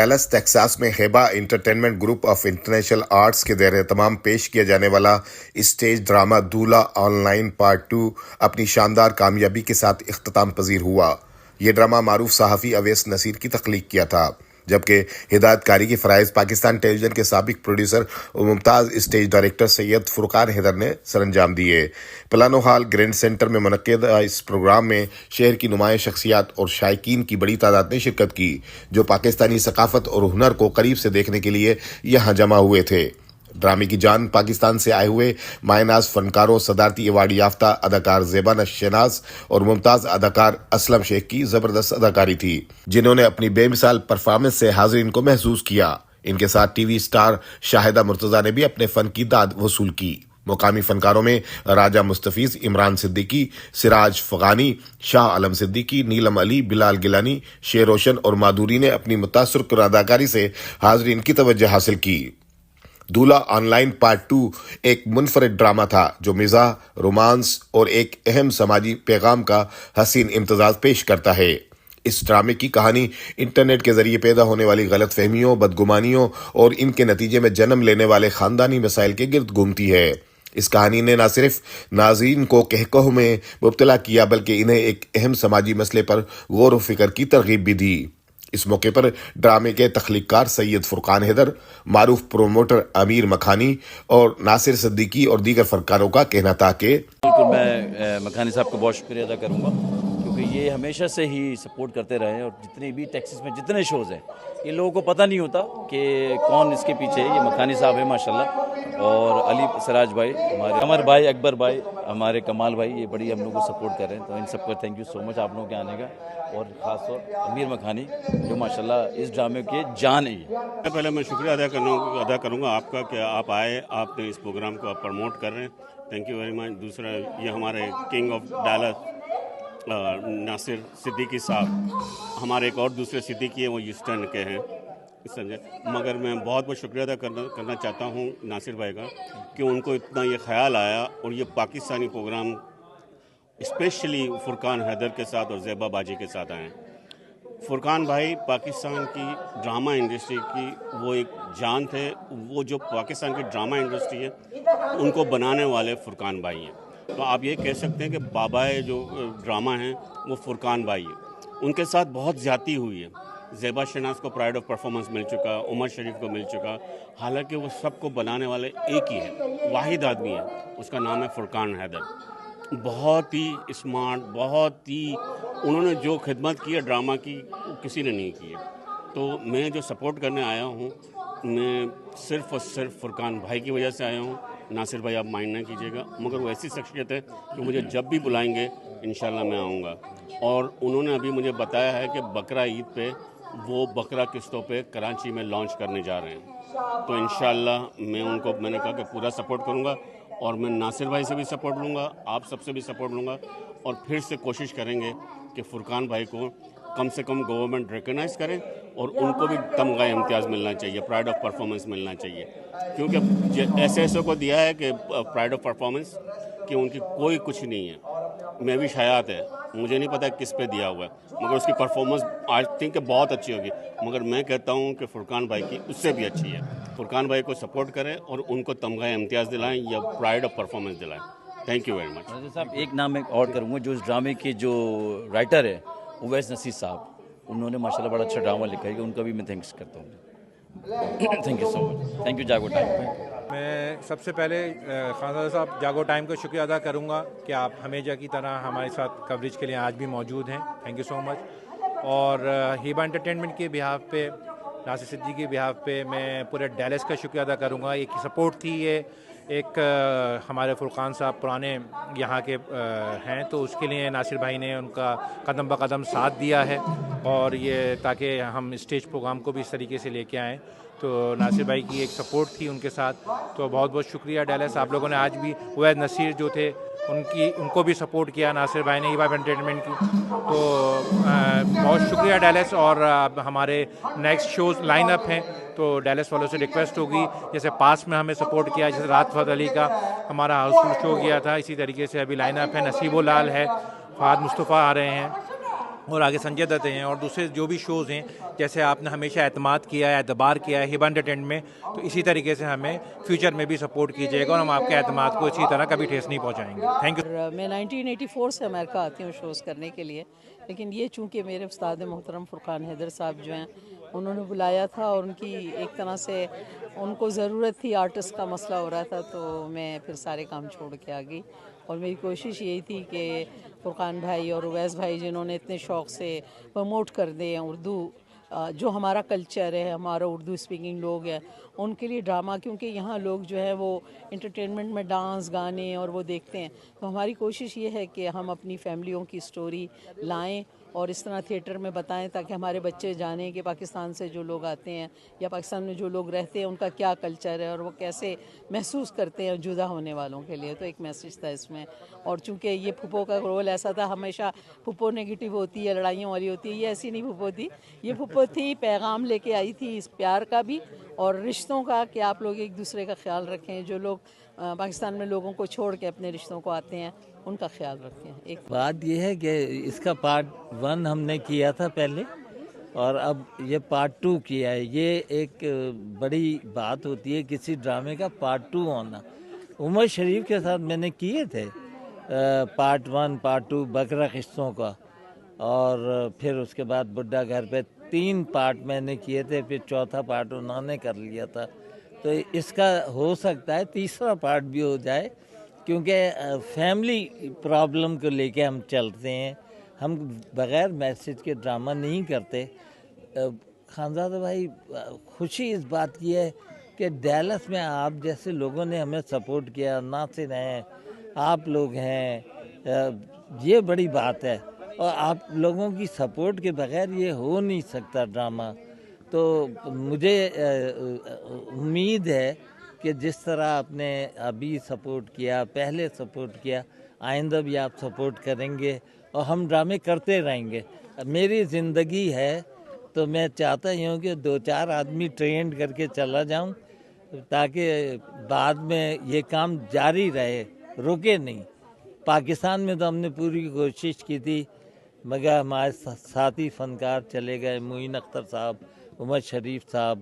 Deals Texas میں ہیبا entertainment group of international arts کے زیر اہتمام پیش کیا جانے والا اسٹیج ڈرامہ دولہا آن لائن پارٹ 2 اپنی شاندار کامیابی کے ساتھ اختتام پذیر ہوا۔ یہ ڈرامہ معروف صحافی اویس نصیر کی تخلیق کیا تھا، جبکہ ہدایت کاری کے فرائض پاکستان ٹیلی ویژن کے سابق پروڈیوسر اور ممتاز اسٹیج ڈائریکٹر سید فرقان حیدر نے سر انجام دیے۔ پلانو ہال گرینڈ سینٹر میں منعقد اس پروگرام میں شہر کی نمایاں شخصیات اور شائقین کی بڑی تعداد نے شرکت کی، جو پاکستانی ثقافت اور ہنر کو قریب سے دیکھنے کے لیے یہاں جمع ہوئے تھے۔ ڈرامے کی جان پاکستان سے آئے ہوئے مایہ ناز فنکاروں، صدارتی ایوارڈ یافتہ اداکار زیبا شہناز اور ممتاز اداکار اسلم شیخ کی زبردست اداکاری تھی، جنہوں نے اپنی بے مثال پرفارمنس سے حاضرین کو محظوظ کیا۔ ان کے ساتھ T V star Shahida Murtaza نے بھی اپنے فن کی داد وصول کی۔ مقامی فنکاروں میں راجہ مستفیض، عمران صدیقی، سراج فغانی، شاہ عالم صدیقی، نیلم علی، بلال گیلانی، شیر روشن اور مادھوری نے اپنی متاثر کن اداکاری سے حاضرین کی توجہ حاصل کی۔ دولہا آن لائن پارٹ 2 ایک منفرد ڈرامہ تھا جو مزاح، رومانس اور ایک اہم سماجی پیغام کا حسین امتزاج پیش کرتا ہے۔ اس ڈرامے کی کہانی انٹرنیٹ کے ذریعے پیدا ہونے والی غلط فہمیوں، بدگمانیوں اور ان کے نتیجے میں جنم لینے والے خاندانی مسائل کے گرد گھومتی ہے۔ اس کہانی نے نہ صرف ناظرین کو کہکہوں میں مبتلا کیا بلکہ انہیں ایک اہم سماجی مسئلے پر غور و فکر کی ترغیب بھی دی۔ اس موقع پر ڈرامے کے تخلیق کار سید فرقان حیدر، معروف پروموٹر امیر مکھانی اور ناصر صدیقی اور دیگر فنکاروں کا کہنا تھا کہ بالکل میں مکھانی صاحب کو بہت شکریہ ادا کروں گا، کیونکہ یہ ہمیشہ سے ہی سپورٹ کرتے رہے، اور جتنے بھی ٹیکسس میں جتنے شوز ہیں یہ لوگوں کو پتہ نہیں ہوتا کہ کون اس کے پیچھے ہے۔ یہ مکھانی صاحب ہیں ماشاءاللہ، اور علی سراج بھائی، ہمارے عمر بھائی، اکبر بھائی، ہمارے کمال بھائی، یہ بڑی ہم لوگ کو سپورٹ کر رہے ہیں۔ تو ان سب کو تھینک یو سو مچ آپ لوگوں کے آنے کا، اور خاص طور امیر مکھانی جو ماشاءاللہ اس ڈرامے کے جان ہے۔ پہلے میں شکریہ ادا کروں گا آپ کا کہ آپ آئے، آپ نے اس پروگرام کو آپ پروموٹ کر رہے ہیں، تھینک یو ویری مچ۔ دوسرا یہ ہمارے کنگ آف ڈیلس ناصر صدیقی صاحب، ہمارے ایک اور دوسرے صدیقی ہیں، وہ یوسٹن کے ہیں، سمجھے، مگر میں بہت بہت شکریہ ادا کرنا چاہتا ہوں ناصر بھائی کا کہ ان کو اتنا یہ خیال آیا، اور یہ پاکستانی پروگرام اسپیشلی فرقان حیدر کے ساتھ اور زیبا باجی کے ساتھ آئے ہیں۔ فرقان بھائی پاکستان کی ڈرامہ انڈسٹری کی وہ ایک جان تھے، وہ جو پاکستان کی ڈرامہ انڈسٹری ہے ان کو بنانے والے فرقان بھائی ہیں۔ تو آپ یہ کہہ سکتے ہیں کہ بابائے جو ڈرامہ ہیں وہ فرقان بھائی ہیں۔ ان کے ساتھ بہت زیادتی ہوئی ہے۔ زیبا شہناز کو پرائڈ آف پرفارمنس مل چکا، عمر شریف کو مل چکا، حالانکہ وہ سب کو بنانے والے ایک ہی ہے، واحد آدمی ہے، اس کا نام ہے فرقان حیدر۔ بہت ہی اسمارٹ، بہت ہی انہوں نے جو خدمت کی ہے ڈرامہ کی وہ کسی نے نہیں کی ہے۔ تو میں جو سپورٹ کرنے آیا ہوں، میں صرف اور صرف فرقان بھائی کی وجہ سے آیا ہوں۔ ناصر بھائی آپ مائنڈ نہ کیجیے گا، مگر وہ ایسی شخصیت ہے کہ مجھے جب بھی بلائیں گے انشاءاللہ میں آؤں گا۔ اور انہوں نے ابھی مجھے بتایا ہے کہ بقرہ عید پہ وہ بقرہ قسطوں پہ کراچی میں لانچ کرنے جا رہے ہیں۔ تو انشاءاللہ میں نے کہا کہ پورا سپورٹ کروں گا، اور میں ناصر بھائی سے بھی سپورٹ لوں گا، آپ سب سے بھی سپورٹ لوں گا، اور پھر سے کوشش کریں گے کہ فرقان بھائی کو کم سے کم گورنمنٹ ریکگنائز کریں، اور ان کو بھی تمغہ امتیاز ملنا چاہیے، پرائڈ آف پرفارمنس ملنا چاہیے، کیونکہ ایسے کو دیا ہے کہ پرائڈ آف پرفارمنس کہ ان کی کوئی کچھ نہیں ہے۔ میں بھی حیات ہے، مجھے نہیں پتہ کس پہ دیا ہوا ہے، مگر اس کی پرفارمنس آئی تھنک کہ بہت اچھی ہوگی، مگر میں کہتا ہوں کہ فرقان بھائی کی اس سے بھی اچھی ہے۔ فرقان بھائی کو سپورٹ کریں اور ان کو تمغہ امتیاز دلائیں یا پرائڈ آف پرفارمنس دلائیں۔ Thank you very much. Nasir sahab ایک نام میں اور کروں گا، جو اس ڈرامے کے جو رائٹر ہے اویس نصیر صاحب، انہوں نے ماشاءاللہ بڑا اچھا ڈرامہ لکھا ہے، کہ ان کا بھی میں تھینکس کرتا ہوں۔ Thank you so much, thank you Jaago time. میں سب سے پہلے خان صاحب جاگو ٹائم کا شکریہ ادا کروں گا کہ آپ ہمیشہ کی طرح ہمارے ساتھ کوریج کے لیے آج بھی موجود ہیں، تھینک یو سو مچ۔ اور ہیبا انٹرٹینمنٹ کے بہاف پہ، ناصر صدیقی کے بہاف پہ میں پورے ڈیلس کا شکریہ ادا کروں گا۔ ایک سپورٹ تھی یہ، ایک ہمارے فرقان صاحب پرانے یہاں کے ہیں، تو اس کے لیے ناصر بھائی نے ان کا قدم بہ قدم ساتھ دیا ہے، اور یہ تاکہ ہم اسٹیج پروگرام کو بھی اس طریقے سے لے کے آئیں، تو ناصر بھائی کی ایک سپورٹ تھی ان کے ساتھ۔ تو بہت بہت شکریہ ڈیلس، آپ لوگوں نے آج بھی اویس نصیر جو تھے ان کو بھی سپورٹ کیا ناصر بھائی نے، ہیبا انٹرٹینمنٹ کی، تو بہت شکریہ ڈیلس۔ اور ہمارے نیکسٹ شوز لائن اپ ہیں، تو ڈیلس والوں سے ریکویسٹ ہوگی، جیسے پاس میں ہمیں سپورٹ کیا، جیسے رات فہد علی کا ہمارا ہاؤس فل شو گیا تھا، اسی طریقے سے ابھی لائن اپ ہے، نصیب و لال ہے، فہد مصطفیٰ آ رہے ہیں، اور آگے سنجے دت ہیں اور دوسرے جو بھی شوز ہیں، جیسے آپ نے ہمیشہ اعتماد کیا ہے، اعتبار کیا ہے ہبا انٹرٹینمنٹ میں، تو اسی طریقے سے ہمیں فیوچر میں بھی سپورٹ کیجیے گا اور ہم آپ کے اعتماد کو اسی طرح کبھی ٹھیس نہیں پہنچائیں گے. Thank you. اور میں 1984 سے امریکہ آتی ہوں شوز کرنے کے لیے، لیکن یہ چونکہ میرے استاد محترم فرقان حیدر صاحب جو ہیں انہوں نے بلایا تھا اور ان کی ایک طرح سے ان کو ضرورت تھی، آرٹسٹ کا مسئلہ ہو رہا تھا، تو میں پھر سارے کام چھوڑ کے آ گئی. اور میری کوشش یہی تھی کہ فرقان بھائی اور اویس بھائی جنہوں نے اتنے شوق سے پروموٹ کر دیں اردو، جو ہمارا کلچر ہے، ہمارا اردو اسپیکنگ لوگ ہیں، ان کے لیے ڈرامہ، کیونکہ یہاں لوگ جو ہے وہ انٹرٹینمنٹ میں ڈانس گانے اور وہ دیکھتے ہیں، تو ہماری کوشش یہ ہے کہ ہم اپنی فیملیوں کی سٹوری لائیں اور اس طرح تھیٹر میں بتائیں تاکہ ہمارے بچے جانیں کہ پاکستان سے جو لوگ آتے ہیں یا پاکستان میں جو لوگ رہتے ہیں ان کا کیا کلچر ہے اور وہ کیسے محسوس کرتے ہیں جدا ہونے والوں کے لیے. تو ایک میسیج تھا اس میں. اور چونکہ یہ پھپھو کا رول ایسا تھا، ہمیشہ پھپھو نگیٹو ہوتی ہے، لڑائیوں والی ہوتی ہے، یہ ایسی نہیں پھپھو تھی. یہ پھپھو تھی پیغام لے کے آئی تھی اس پیار کا بھی اور رشتوں کا، کہ آپ لوگ ایک دوسرے کا خیال رکھیں. جو لوگ پاکستان میں لوگوں کو چھوڑ کے اپنے رشتوں کو آتے ہیں ان کا خیال رکھیں. ایک بات یہ ہے کہ اس کا پارٹ 1 ہم نے کیا تھا پہلے، اور اب یہ پارٹ 2 کیا ہے. یہ ایک بڑی بات ہوتی ہے کسی ڈرامے کا پارٹ 2 ہونا. عمر شریف کے ساتھ میں نے کیے تھے پارٹ 1 پارٹ 2 بکرا قصوں کا، اور پھر اس کے بعد بڈھا گھر پہ 3 پارٹ میں نے کیے تھے، پھر چوتھا پارٹ انہوں نے کر لیا تھا. تو اس کا ہو سکتا ہے تیسرا پارٹ بھی ہو جائے، کیونکہ فیملی پرابلم کو لے کے ہم چلتے ہیں. ہم بغیر میسج کے ڈرامہ نہیں کرتے. خانزادہ بھائی، خوشی اس بات کی ہے کہ ڈیلس میں آپ جیسے لوگوں نے ہمیں سپورٹ کیا، ناصر ہیں، آپ لوگ ہیں، یہ بڑی بات ہے. اور آپ لوگوں کی سپورٹ کے بغیر یہ ہو نہیں سکتا ڈرامہ. تو مجھے امید ہے کہ جس طرح آپ نے ابھی سپورٹ کیا، پہلے سپورٹ کیا، آئندہ بھی آپ سپورٹ کریں گے اور ہم ڈرامے کرتے رہیں گے. میری زندگی ہے تو میں چاہتا ہی ہوں کہ 2-4 آدمی ٹرینڈ کر کے چلا جاؤں تاکہ بعد میں یہ کام جاری رہے، رکے نہیں. پاکستان میں تو ہم نے پوری کوشش کی تھی، مگر ہمارے ساتھی فنکار چلے گئے، معین اختر صاحب، عمر شریف صاحب،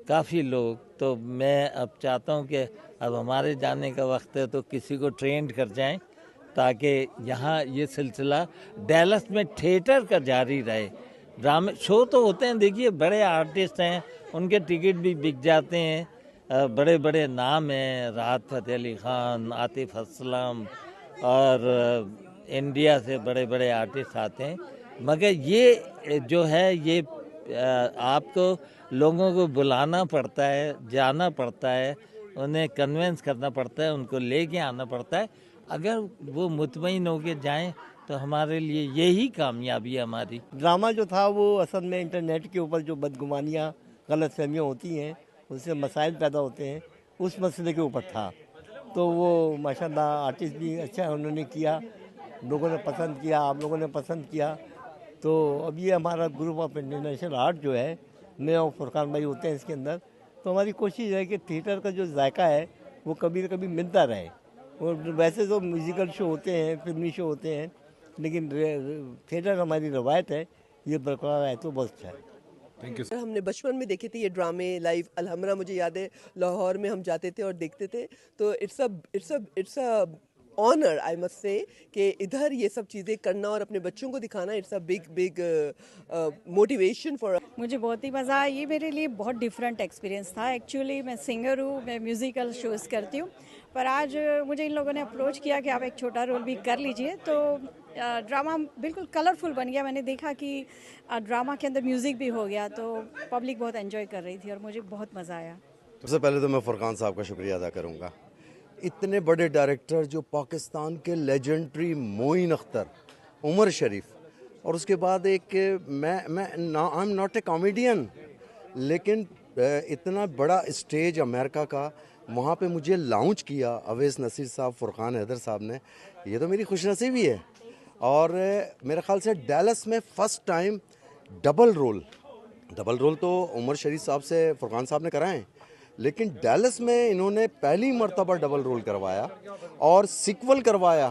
کافی لوگ. تو میں اب چاہتا ہوں کہ اب ہمارے جانے کا وقت ہے تو کسی کو ٹرینڈ کر جائیں تاکہ یہاں یہ سلسلہ ڈیلس میں تھیٹر کا جاری رہے. ڈرامے شو تو ہوتے ہیں، دیکھیے بڑے آرٹسٹ ہیں، ان کے ٹکٹ بھی بک جاتے ہیں، بڑے بڑے نام ہیں، راحت فتح علی خان، عاطف اسلم، اور انڈیا سے بڑے بڑے آرٹسٹ آتے ہیں. مگر یہ جو ہے یہ آپ کو لوگوں کو بلانا پڑتا ہے، جانا پڑتا ہے، انہیں کنونس کرنا پڑتا ہے، ان کو لے کے آنا پڑتا ہے. اگر وہ مطمئن ہو کے جائیں تو ہمارے لیے یہی کامیابی ہے ہماری. ڈرامہ جو تھا وہ اصل میں انٹرنیٹ کے اوپر جو بدگمانیاں، غلط فہمیاں ہوتی ہیں، اس سے مسائل پیدا ہوتے ہیں، اس مسئلے کے اوپر تھا. تو وہ ماشاءاللہ آرٹسٹ بھی اچھا انہوں نے کیا، لوگوں نے پسند کیا، آپ لوگوں نے پسند کیا. تو اب یہ ہمارا گروپ آف انٹرنیشنل آرٹ جو ہے، میں اور فرقان بھائی ہوتے ہیں اس کے اندر. تو ہماری کوشش ہے کہ تھیٹر کا جو ذائقہ ہے وہ کبھی نہ کبھی ملتا رہے. اور ویسے تو میوزیکل شو ہوتے ہیں، فلمی شو ہوتے ہیں، لیکن تھیٹر ہماری روایت ہے، یہ برقرار ہے تو بہت اچھا ہے. ہم نے بچپن میں دیکھے تھے یہ ڈرامے لائیو. الحمرہ مجھے یاد ہے لاہور میں ہم جاتے تھے اور دیکھتے تھے. تو it's a honour I must say کہ ادھر یہ سب چیزیں کرنا اور اپنے بچوں کو دکھانا، it's a big motivation for. مجھے بہت ہی مزہ آیا. یہ میرے لیے بہت ڈفرینٹ ایکسپیرینس تھا. ایکچولی میں سنگر ہوں، میں میوزیکل شوز کرتی ہوں، پر آج مجھے ان لوگوں نے اپروچ کیا کہ آپ ایک چھوٹا رول بھی کر لیجئے. تو ڈرامہ بالکل کلرفل بن گیا. میں نے دیکھا کہ ڈرامہ کے اندر میوزک بھی ہو گیا، تو پبلک بہت انجوائے کر رہی تھی اور مجھے بہت مزہ آیا. سب سے پہلے تو میں فرقان صاحب کا شکریہ ادا کروں گا. اتنے بڑے ڈائریکٹر جو پاکستان کے لیجنڈری معین اختر، عمر شریف، اور اس کے بعد ایک میں I am not a comedian, لیکن اتنا بڑا اسٹیج امریکہ کا، وہاں پہ مجھے لانچ کیا اویس نصیر صاحب، فرقان حیدر صاحب نے. یہ تو میری خوش نصیبی ہے. اور میرے خیال سے ڈیلس میں فرسٹ ٹائم ڈبل رول تو عمر شریف صاحب سے فرقان صاحب نے کرائے ہیں، لیکن ڈیلس میں انہوں نے پہلی مرتبہ ڈبل رول کروایا اور سیکول کروایا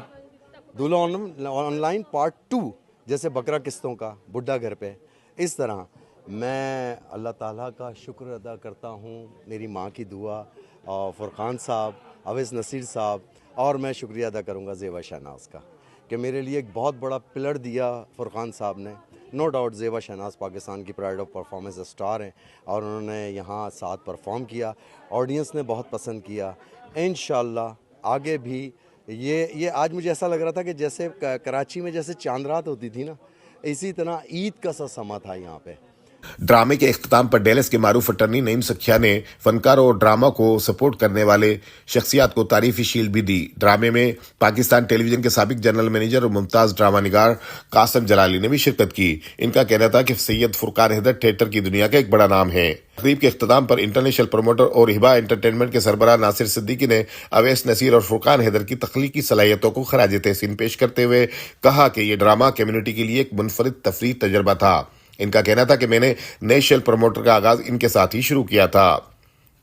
دولہا آن لائن پارٹ 2. جیسے بکرا قسطوں کا بڈھا گھر پہ، اس طرح میں اللہ تعالیٰ کا شکر ادا کرتا ہوں، میری ماں کی دعا اور فرقان صاحب، اویس نصیر صاحب، اور میں شکریہ ادا کروں گا زیبا شہناز کا کہ میرے لیے ایک بہت بڑا پلر دیا فرقان صاحب نے. نو ڈاؤٹ زیبا شہناز پاکستان کی پرائڈ آف پرفارمنس اسٹار ہیں اور انہوں نے یہاں ساتھ پرفارم کیا، آڈینس نے بہت پسند کیا. انشاءاللہ آگے بھی یہ آج مجھے ایسا لگ رہا تھا کہ جیسے کراچی میں جیسے چاند رات ہوتی تھی نا، اسی طرح عید کا سا سما تھا یہاں پہ. ڈرامے کے اختتام پر ڈیلس کے معروف اٹرنی نعیم سکھیا نے فنکاروں اور ڈرامہ کو سپورٹ کرنے والے شخصیات کو تعریفی شیلڈ بھی دی. ڈرامے میں پاکستان ٹیلی ویژن کے سابق جنرل مینیجر اور ممتاز ڈرامہ نگار قاسم جلالی نے بھی شرکت کی. ان کا کہنا تھا کہ سید فرقان حیدر تھیٹر کی دنیا کا ایک بڑا نام ہے. تقریب کے اختتام پر انٹرنیشنل پروموٹر اور ہبا انٹرٹینمنٹ کے سربراہ ناصر صدیقی نے اویس نصیر اور فرقان حیدر کی تخلیقی صلاحیتوں کو خراج تحسین پیش کرتے ہوئے کہا کہ یہ ڈرامہ کمیونٹی کے لیے ایک منفرد تفریح تجربہ تھا. ان کا کہنا تھا کہ میں نے نیشنل پروموٹر کا آغاز ان کے ساتھ ہی شروع کیا تھا.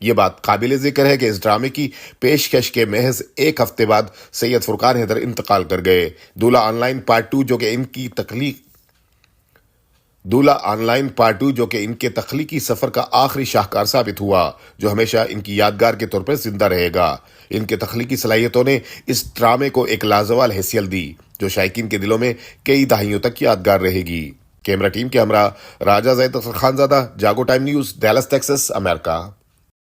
یہ بات قابل ذکر ہے کہ اس ڈرامے کی پیشکش کے محض ایک ہفتے بعد سید فرقان حیدر انتقال کر گئے. دولہ آن لائن پارٹ 2 جو کہ ان کے تخلیقی سفر کا آخری شاہکار ثابت ہوا، جو ہمیشہ ان کی یادگار کے طور پر زندہ رہے گا. ان کے تخلیقی صلاحیتوں نے اس ڈرامے کو ایک لازوال حیثیت دی جو شائقین کے دلوں میں کئی دہائیوں تک یادگار رہے گی. کیمرہ ٹیم کے ہمراہ Raja Zaid Akhtar Khanzada, Jaago time news, Dallas Texas, امریکہ.